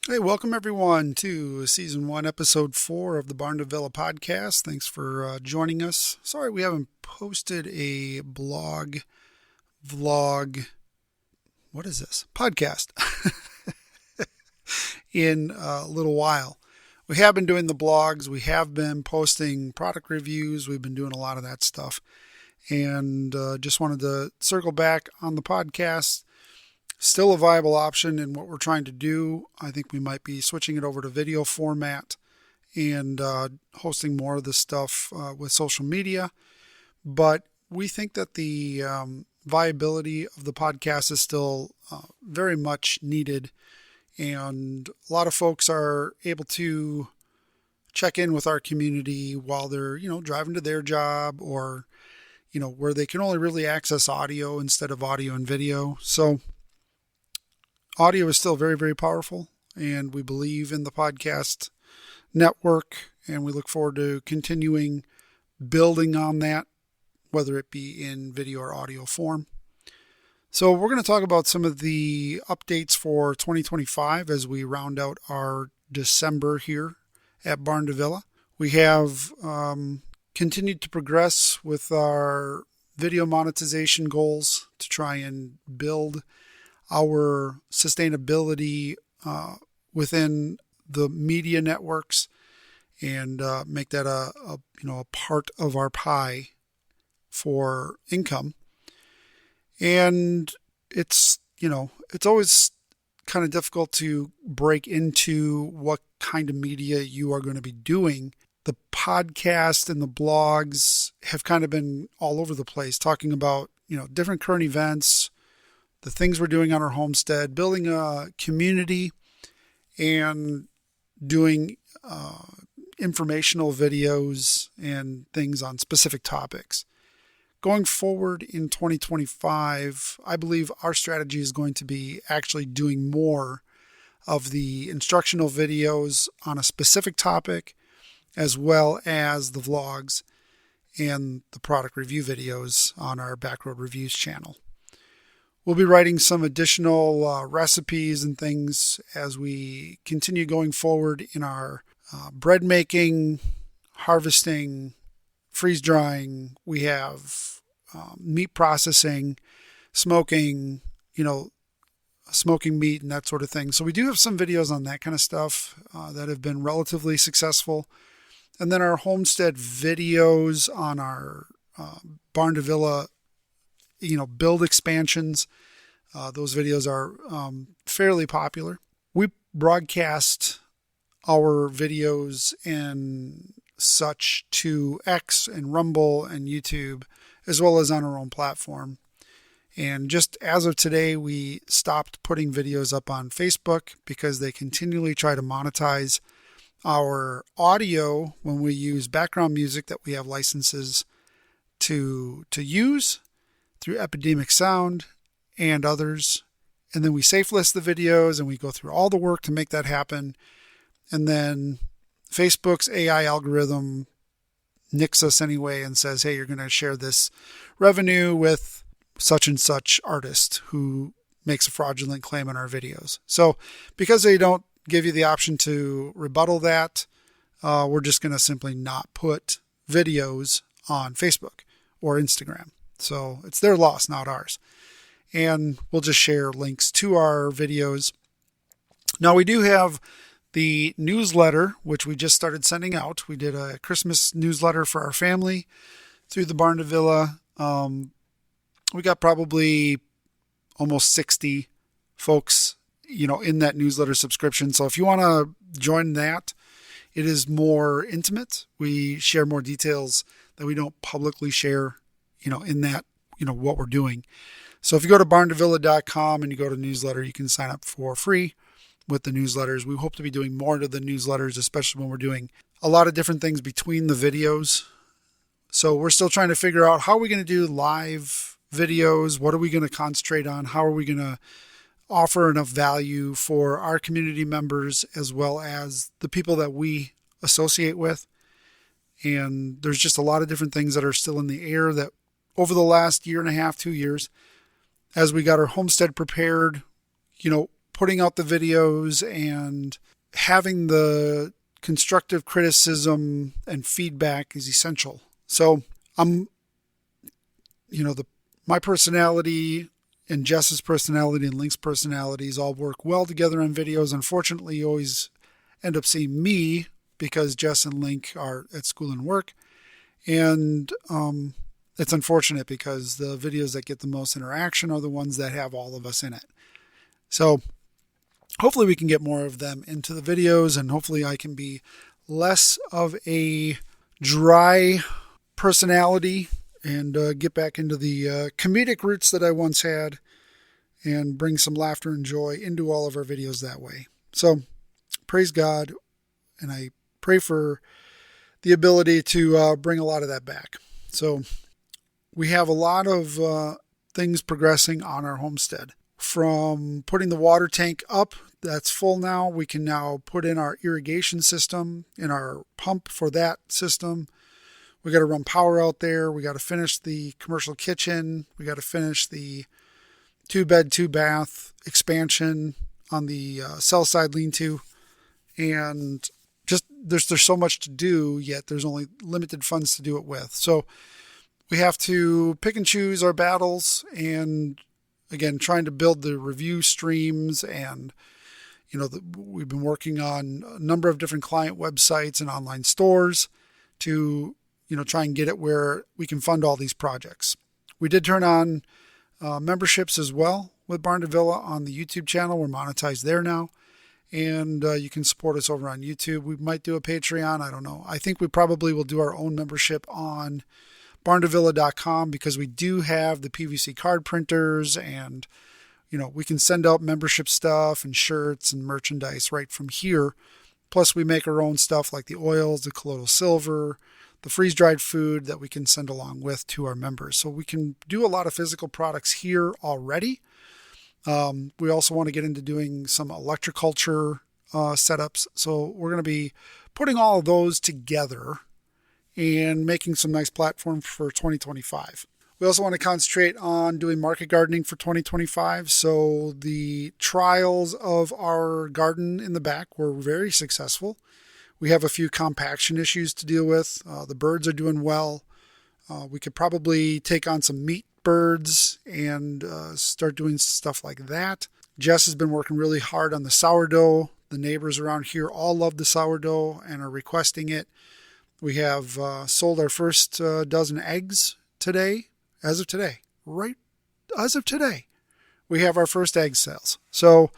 Hey, welcome everyone to Season 1, Episode 4 of the Barndovilla Podcast. Thanks for joining us. Sorry we haven't posted a vlog, what is this? Podcast in a little while. We have been doing the blogs, we have been posting product reviews, we've been doing a lot of that stuff. And just wanted to circle back on the podcast. Still a viable option in what we're trying to do. I think we might be switching it over to video format and hosting more of this stuff with social media. But we think that the viability of the podcast is still very much needed. And a lot of folks are able to check in with our community while they're, driving to their job or, where they can only really access audio instead of audio and video. So audio is still very, very powerful, and we believe in the podcast network, and we look forward to continuing building on that, whether it be in video or audio form. So we're going to talk about some of the updates for 2025 as we round out our December here at Barndovilla. We have continued to progress with our video monetization goals to try and build our sustainability within the media networks and make that a part of our pie for income. And it's always kind of difficult to break into what kind of media you are going to be doing. The podcast and the blogs have kind of been all over the place, talking about different current events, the things we're doing on our homestead, building a community, and doing informational videos and things on specific topics. Going forward in 2025, I believe our strategy is going to be actually doing more of the instructional videos on a specific topic, as well as the vlogs and the product review videos on our Backroad Reviews channel. We'll be writing some additional recipes and things as we continue going forward in our bread making, harvesting, freeze drying. We have meat processing, smoking, smoking meat and that sort of thing. So we do have some videos on that kind of stuff that have been relatively successful. And then our homestead videos on our Barndovilla build expansions. Those videos are fairly popular. We broadcast our videos and such to X and Rumble and YouTube, as well as on our own platform. And just as of today, we stopped putting videos up on Facebook because they continually try to monetize our audio when we use background music that we have licenses to use through Epidemic Sound and others. And then we safe list the videos and we go through all the work to make that happen. And then Facebook's AI algorithm nicks us anyway and says, hey, you're going to share this revenue with such and such artist who makes a fraudulent claim on our videos. So because they don't give you the option to rebuttal that, we're just going to simply not put videos on Facebook or Instagram. So it's their loss, not ours. And we'll just share links to our videos. Now we do have the newsletter, which we just started sending out. We did a Christmas newsletter for our family through the Barndovilla. We got probably almost 60 folks, in that newsletter subscription. So if you want to join that, it is more intimate. We share more details that we don't publicly share in that, what we're doing. So if you go to barndovilla.com and you go to newsletter, you can sign up for free with the newsletters. We hope to be doing more to the newsletters, especially when we're doing a lot of different things between the videos. So we're still trying to figure out how are we going to do live videos? What are we going to concentrate on? How are we going to offer enough value for our community members as well as the people that we associate with? And there's just a lot of different things that are still in the air that over the last year and a half, 2 years, as we got our homestead prepared, putting out the videos and having the constructive criticism and feedback is essential. So my personality and Jess's personality and Link's personalities all work well together on videos. Unfortunately, you always end up seeing me because Jess and Link are at school and work. And it's unfortunate because the videos that get the most interaction are the ones that have all of us in it. So hopefully we can get more of them into the videos, and hopefully I can be less of a dry personality and get back into the comedic roots that I once had and bring some laughter and joy into all of our videos that way. So praise God, and I pray for the ability to bring a lot of that back. So we have a lot of things progressing on our homestead. From putting the water tank up, that's full now. We can now put in our irrigation system and our pump for that system. We got to run power out there. We got to finish the commercial kitchen. We got to finish the 2-bed, 2-bath expansion on the south side lean-to. And just there's so much to do, yet there's only limited funds to do it with. So we have to pick and choose our battles, and again, trying to build the review streams. And we've been working on a number of different client websites and online stores to try and get it where we can fund all these projects. We did turn on memberships as well with Barndovilla on the YouTube channel. We're monetized there now. And you can support us over on YouTube. We might do a Patreon. I don't know. I think we probably will do our own membership on barndovilla.com because we do have the PVC card printers, and we can send out membership stuff and shirts and merchandise right from here. Plus we make our own stuff like the oils, the colloidal silver, the freeze-dried food that we can send along with to our members. So we can do a lot of physical products here already. We also want to get into doing some electroculture setups. So we're going to be putting all of those together and making some nice platforms for 2025. We also want to concentrate on doing market gardening for 2025. So the trials of our garden in the back were very successful. We have a few compaction issues to deal with. The birds are doing well. We could probably take on some meat birds and start doing stuff like that. Jess has been working really hard on the sourdough. The neighbors around here all love the sourdough and are requesting it. We have sold our first dozen eggs today. As of today, we have our first egg sales. So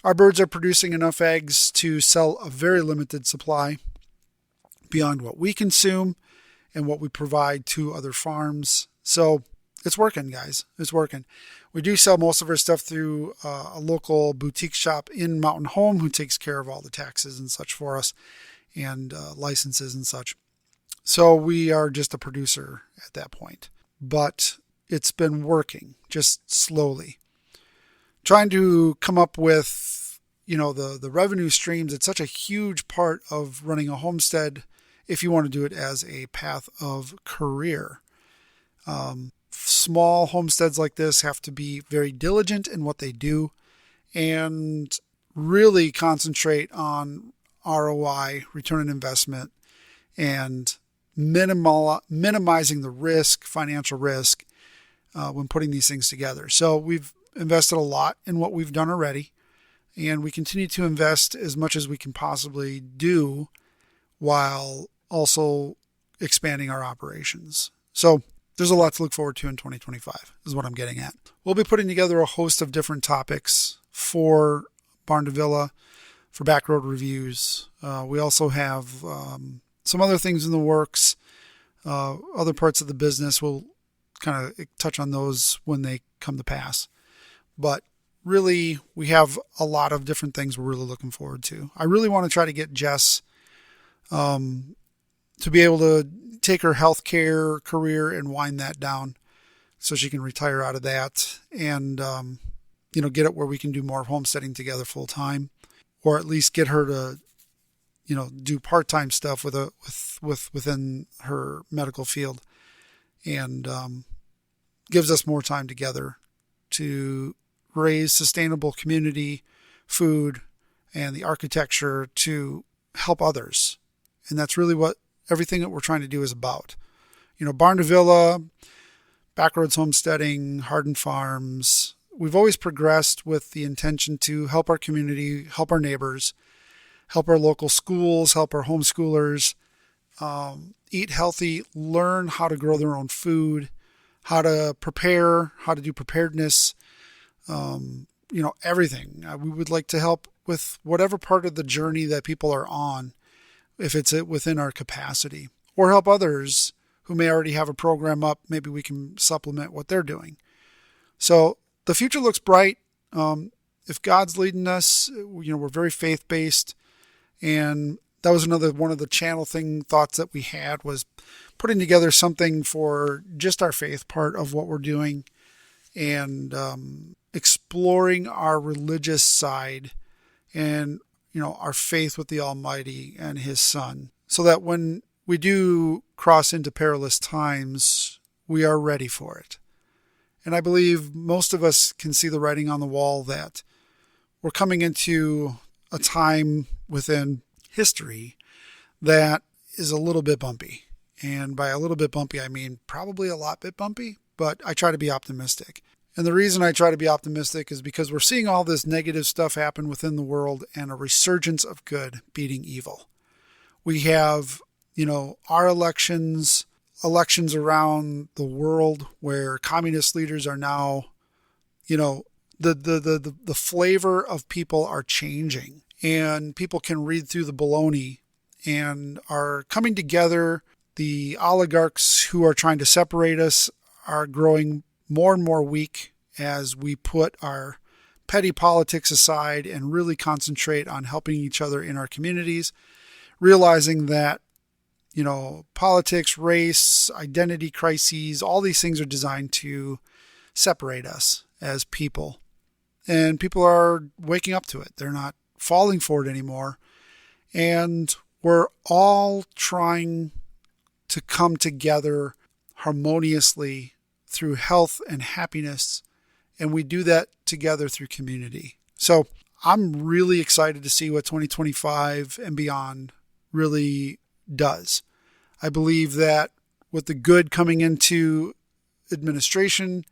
our birds are producing enough eggs to sell a very limited supply beyond what we consume and what we provide to other farms. So it's working, guys. It's working. We do sell most of our stuff through a local boutique shop in Mountain Home who takes care of all the taxes and such for us, and licenses and such. So we are just a producer at that point. But it's been working just slowly. Trying to come up with, the revenue streams. It's such a huge part of running a homestead if you want to do it as a path of career. Small homesteads like this have to be very diligent in what they do and really concentrate on ROI, return on investment, and minimizing the risk, financial risk, when putting these things together. So we've invested a lot in what we've done already, and we continue to invest as much as we can possibly do while also expanding our operations. So there's a lot to look forward to in 2025 is what I'm getting at. We'll be putting together a host of different topics for Barndovilla, for backroad reviews. We also have some other things in the works, other parts of the business. We'll kind of touch on those when they come to pass. But really, we have a lot of different things we're really looking forward to. I really want to try to get Jess to be able to take her healthcare career and wind that down so she can retire out of that and, get it where we can do more homesteading together full time, or at least get her to do part-time stuff within her medical field, and gives us more time together to raise sustainable community food and the architecture to help others. And that's really what everything that we're trying to do is about. Barndovilla, Backroads Homesteading, Harden Farms, we've always progressed with the intention to help our community, help our neighbors, help our local schools, help our homeschoolers, eat healthy, learn how to grow their own food, how to prepare, how to do preparedness, everything. We would like to help with whatever part of the journey that people are on, if it's within our capacity, or help others who may already have a program up. Maybe we can supplement what they're doing. So the future looks bright. If God's leading us, we're very faith-based. And that was another one of the channel thoughts that we had, was putting together something for just our faith part of what we're doing, and exploring our religious side and, our faith with the Almighty and His Son, so that when we do cross into perilous times, we are ready for it. And I believe most of us can see the writing on the wall that we're coming into a time within history that is a little bit bumpy. And by a little bit bumpy, I mean probably a lot bit bumpy, but I try to be optimistic. And the reason I try to be optimistic is because we're seeing all this negative stuff happen within the world and a resurgence of good beating evil. We have, our elections around the world where communist leaders are now, the flavor of people are changing, and people can read through the baloney and are coming together. The oligarchs who are trying to separate us are growing more and more weak as we put our petty politics aside and really concentrate on helping each other in our communities, realizing that, politics, race, identity crises, all these things are designed to separate us as people. And people are waking up to it. They're not falling for it anymore. And we're all trying to come together harmoniously through health and happiness. And we do that together through community. So I'm really excited to see what 2025 and beyond really does. I believe that with the good coming into administration,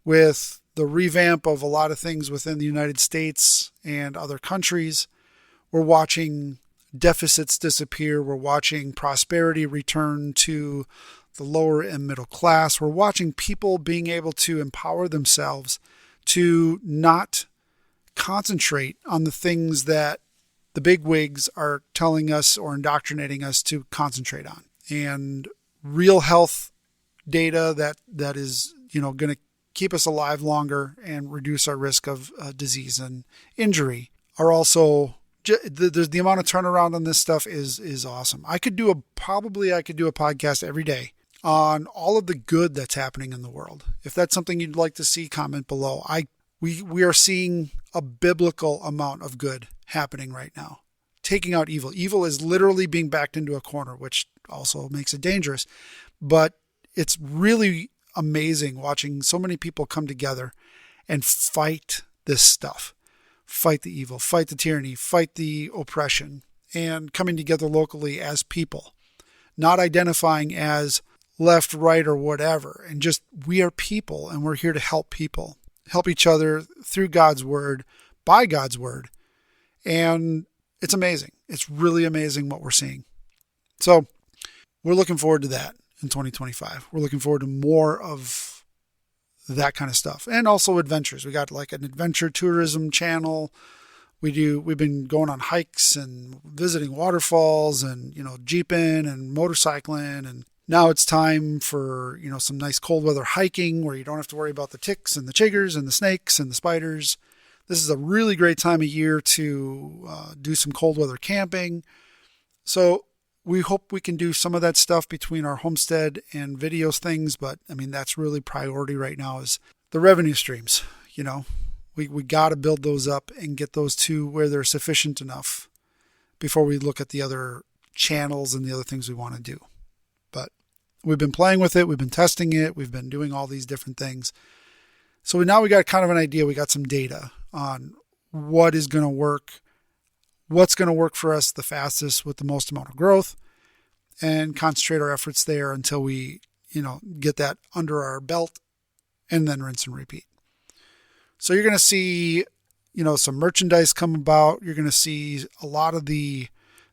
with the revamp of a lot of things within the United States and other countries, we're watching deficits disappear. We're watching prosperity return to the lower and middle class. We're watching people being able to empower themselves to not concentrate on the things that the bigwigs are telling us or indoctrinating us to concentrate on. And real health data that is, going to keep us alive longer and reduce our risk of disease and injury are also, the amount of turnaround on this stuff is awesome. I could do a podcast every day on all of the good that's happening in the world. If that's something you'd like to see, comment below. We are seeing a biblical amount of good happening right now, taking out evil. Evil is literally being backed into a corner, which also makes it dangerous. But it's really amazing watching so many people come together and fight this stuff, fight the evil, fight the tyranny, fight the oppression, and coming together locally as people, not identifying as left, right, or whatever. And just, we are people, and we're here to help people, help each other through God's word, by God's word. And it's amazing. It's really amazing what we're seeing. So we're looking forward to that in 2025. We're looking forward to more of that kind of stuff. And also adventures. We got like an adventure tourism channel. We've been going on hikes and visiting waterfalls and, jeeping and motorcycling. And now it's time for, some nice cold weather hiking where you don't have to worry about the ticks and the chiggers and the snakes and the spiders. This is a really great time of year to do some cold weather camping. So we hope we can do some of that stuff between our homestead and videos things. But that's really priority right now is the revenue streams. We got to build those up and get those to where they're sufficient enough before we look at the other channels and the other things we want to do. But we've been playing with it. We've been testing it. We've been doing all these different things. So now we got kind of an idea. We got some data on what is going to work, what's going to work for us the fastest with the most amount of growth, and concentrate our efforts there until we, get that under our belt, and then rinse and repeat. So you're going to see, some merchandise come about. You're going to see a lot of the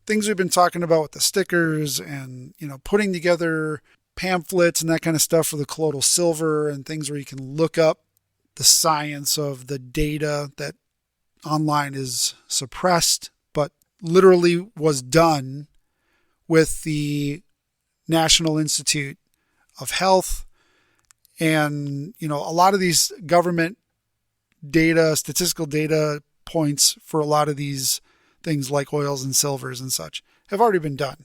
things we've been talking about with the stickers and, putting together pamphlets and that kind of stuff for the colloidal silver and things where you can look up the science of the data that online is suppressed, but literally was done with the National Institute of Health. And, a lot of these government data, statistical data points for a lot of these things like oils and silvers and such have already been done.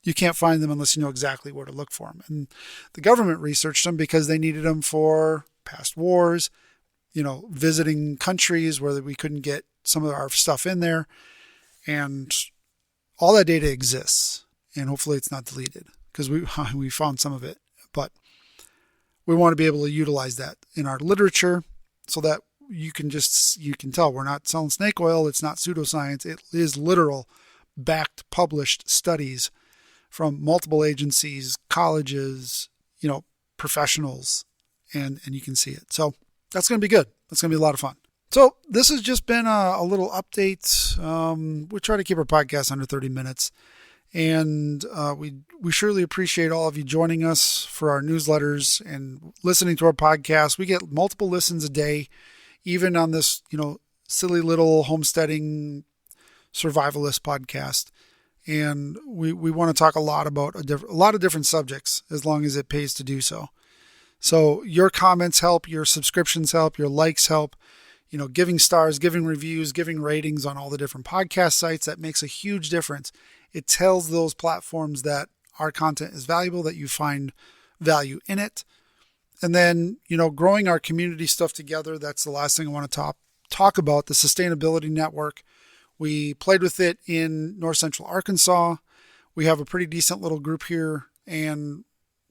You can't find them unless you know exactly where to look for them. And the government researched them because they needed them for past wars, visiting countries where we couldn't get some of our stuff in there. And all that data exists, and hopefully it's not deleted because we found some of it, but we want to be able to utilize that in our literature so that you can tell we're not selling snake oil. It's not pseudoscience. It is literal backed, published studies from multiple agencies, colleges, professionals, and you can see it. So that's going to be good. That's going to be a lot of fun. So this has just been a little update. We try to keep our podcast under 30 minutes. And we surely appreciate all of you joining us for our newsletters and listening to our podcast. We get multiple listens a day, even on this, silly little homesteading survivalist podcast. And we want to talk a lot about a lot of different subjects as long as it pays to do so. So your comments help, your subscriptions help, your likes help, giving stars, giving reviews, giving ratings on all the different podcast sites. That makes a huge difference. It tells those platforms that our content is valuable, that you find value in it. And then, growing our community stuff together. That's the last thing I want to talk about, the Sustainability Network. We played with it in North Central Arkansas. We have a pretty decent little group here and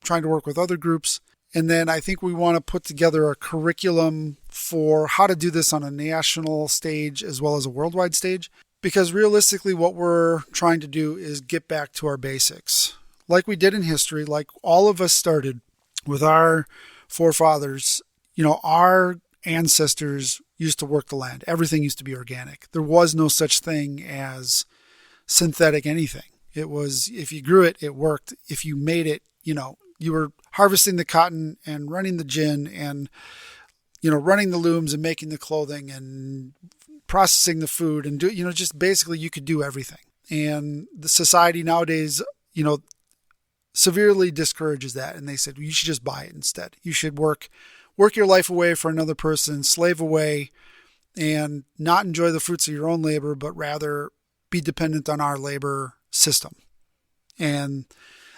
trying to work with other groups. And then I think we want to put together a curriculum for how to do this on a national stage as well as a worldwide stage. Because realistically, what we're trying to do is get back to our basics. Like we did in history, like all of us started with our forefathers, our ancestors used to work the land. Everything used to be organic. There was no such thing as synthetic anything. It was, if you grew it, it worked. If you made it, you were harvesting the cotton and running the gin and, running the looms and making the clothing and processing the food and just basically you could do everything. And the society nowadays, severely discourages that. And they said, well, you should just buy it instead. You should work your life away for another person, slave away, and not enjoy the fruits of your own labor, but rather be dependent on our labor system. And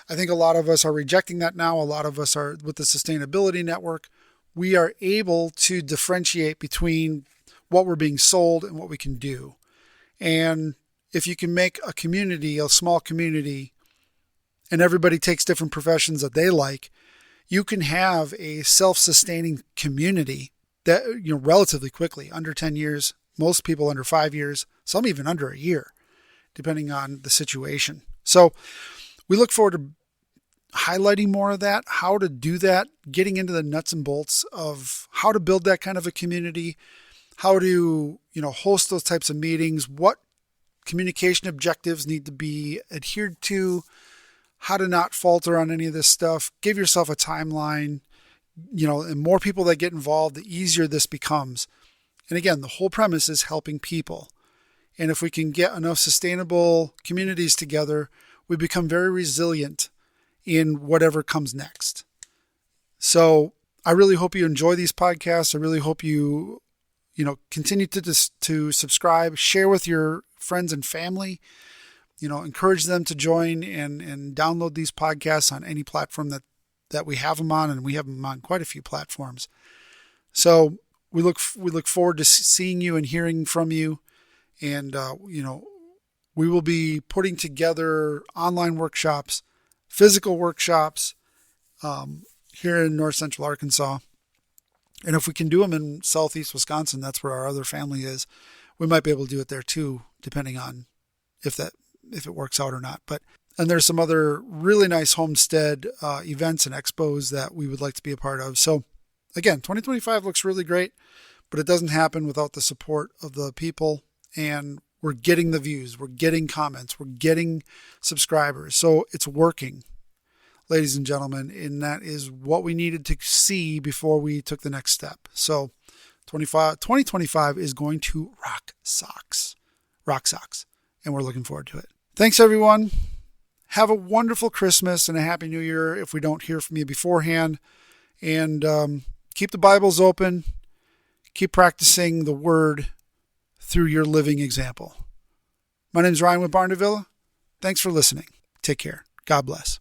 I think a lot of us are rejecting that now. A lot of us are with the Sustainability Network. We are able to differentiate between what we're being sold and what we can do. And if you can make a community, a small community, and everybody takes different professions that they like, you can have a self-sustaining community that, relatively quickly, under 10 years, most people under 5 years, some even under a year, depending on the situation. So we look forward to highlighting more of that, how to do that, getting into the nuts and bolts of how to build that kind of a community, how to, host those types of meetings, what communication objectives need to be adhered to, how to not falter on any of this stuff. Give yourself a timeline, and more people that get involved, the easier this becomes. And again, the whole premise is helping people. And if we can get enough sustainable communities together, we become very resilient in whatever comes next. So I really hope you enjoy these podcasts. I really hope you, continue to subscribe, share with your friends and family, encourage them to join and download these podcasts on any platform that we have them on, and we have them on quite a few platforms. So we look forward to seeing you and hearing from you. And, we will be putting together online workshops, physical workshops, here in North Central Arkansas. And if we can do them in southeast Wisconsin, that's where our other family is, we might be able to do it there too, depending on if it works out or not. And there's some other really nice homestead events and expos that we would like to be a part of. So again, 2025 looks really great, but it doesn't happen without the support of the people. And we're getting the views, we're getting comments, we're getting subscribers. So it's working, ladies and gentlemen. And that is what we needed to see before we took the next step. So 2025 is going to rock socks. And we're looking forward to it. Thanks, everyone. Have a wonderful Christmas and a Happy New Year if we don't hear from you beforehand. And keep the Bibles open. Keep practicing the Word through your living example. My name is Ryan with Barndovilla. Thanks for listening. Take care. God bless.